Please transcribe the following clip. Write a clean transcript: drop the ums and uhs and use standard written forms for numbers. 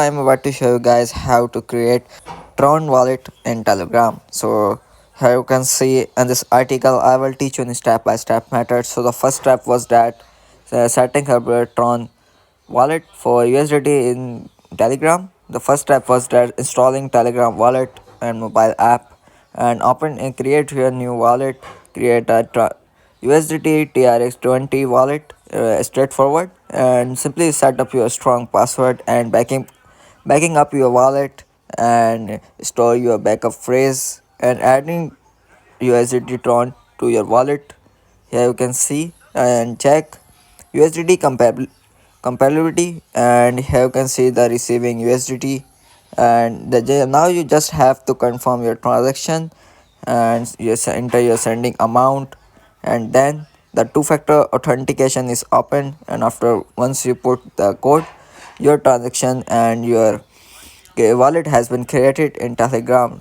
I'm about to show you guys how to create Tron wallet in Telegram. So here you can see in this article I will teach you in step by step method. So the first step was that setting up a Tron wallet for USDT in Telegram. The first step was that installing Telegram wallet and mobile app and open and create your new wallet. Create a USDT TRX20 wallet, straightforward, and simply set up your strong password and backing up your wallet and store your backup phrase and adding USDT Tron to your wallet. Here you can see and check USDT compatibility, and here you can see the receiving USDT, and now you just have to confirm your transaction and enter your sending amount, and then the two-factor authentication is open, and after once you put the code, your transaction and your wallet has been created in Telegram.